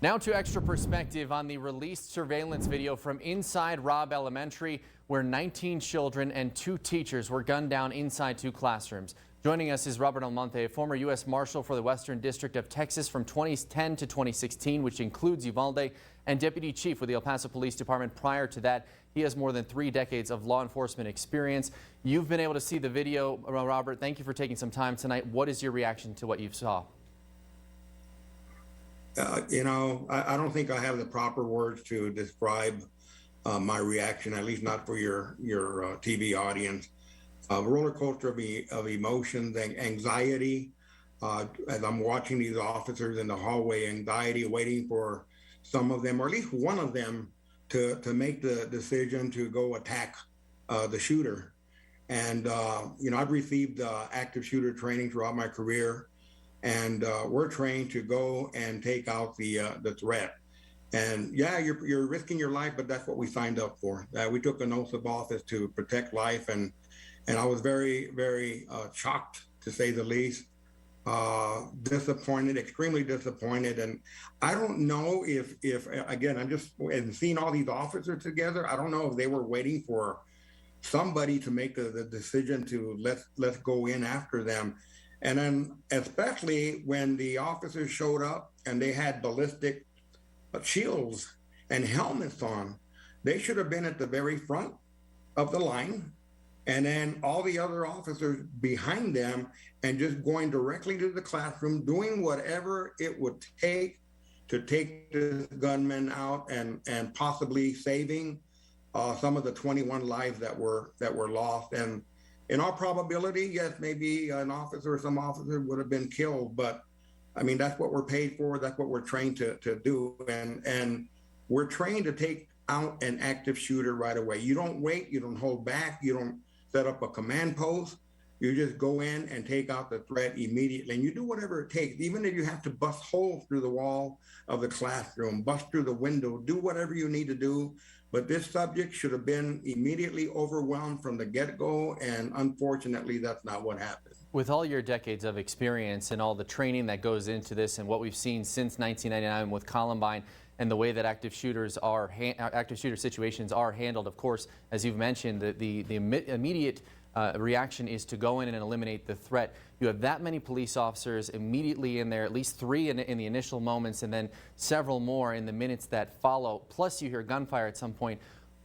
Now to extra perspective on the released surveillance video from inside Robb Elementary, where 19 children and 2 teachers were gunned down inside 2 classrooms. Joining us is Robert Almonte, a former U.S. Marshal for the Western District of Texas from 2010 to 2016, which includes Uvalde, and Deputy Chief with the El Paso Police Department. Prior to that, he has more than 3 decades of law enforcement experience. You've been able to see the video, Robert. Thank you for taking some time tonight. What is your reaction to what you saw? I don't think I have the proper words to describe my reaction, at least not for your TV audience. A roller coaster of emotions and anxiety as I'm watching these officers in the hallway, anxiety, waiting for some of them, or at least one of them, to make the decision to go attack the shooter. And, I've received active shooter training throughout my career. And we're trained to go and take out the threat. And yeah, you're risking your life, but that's what we signed up for. We took an oath of office to protect life, and I was very, very shocked, to say the least. Disappointed, extremely disappointed. And I don't know if again, I'm just seeing all these officers together. I don't know if they were waiting for somebody to make the decision to let's go in after them. And then especially when the officers showed up and they had ballistic shields and helmets on, they should have been at the very front of the line, and then all the other officers behind them, and just going directly to the classroom, doing whatever it would take to take this gunman out and possibly saving some of the 21 lives that were lost. And in all probability, yes, maybe an officer or some officer would have been killed, but I mean, that's what we're paid for. That's what we're trained to do. And we're trained to take out an active shooter right away. You don't wait, you don't hold back, you don't set up a command post. You just go in and take out the threat immediately. And you do whatever it takes, even if you have to bust holes through the wall of the classroom, bust through the window, do whatever you need to do. But this subject should have been immediately overwhelmed from the get-go, and unfortunately, that's not what happened. With all your decades of experience and all the training that goes into this, and what we've seen since 1999 with Columbine, and the way that active shooter situations are handled, of course, as you've mentioned, the immediate reaction is to go in and eliminate the threat. You have that many police officers immediately in there, at least 3 in the initial moments, and then several more in the minutes that follow. Plus, you hear gunfire at some point.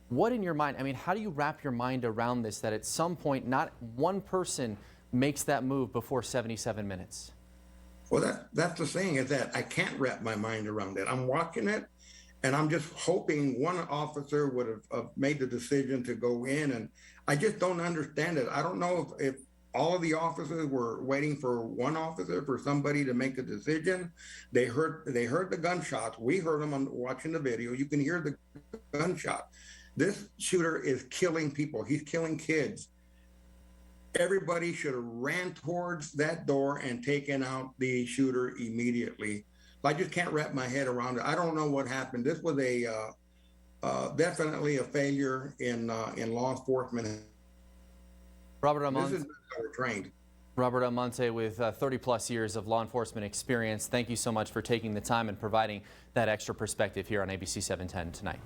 What in your mind, I mean, how do you wrap your mind around this, that at some point not one person makes that move before 77 minutes? Well, that's the thing, is that I can't wrap my mind around it. I'm watching it, and I'm just hoping one officer would have made the decision to go in, and I just don't understand it. I don't know if all of the officers were waiting for one officer, for somebody to make a decision. They heard the gunshots. We heard them watching the video. You can hear the gunshot. This shooter is killing people. He's killing kids. Everybody should have ran towards that door and taken out the shooter immediately. I just can't wrap my head around it. I don't know what happened. This was definitely a failure in law enforcement. Robert Almonte. This is how we're trained. Robert Almonte with 30-plus years of law enforcement experience. Thank you so much for taking the time and providing that extra perspective here on ABC 710 tonight.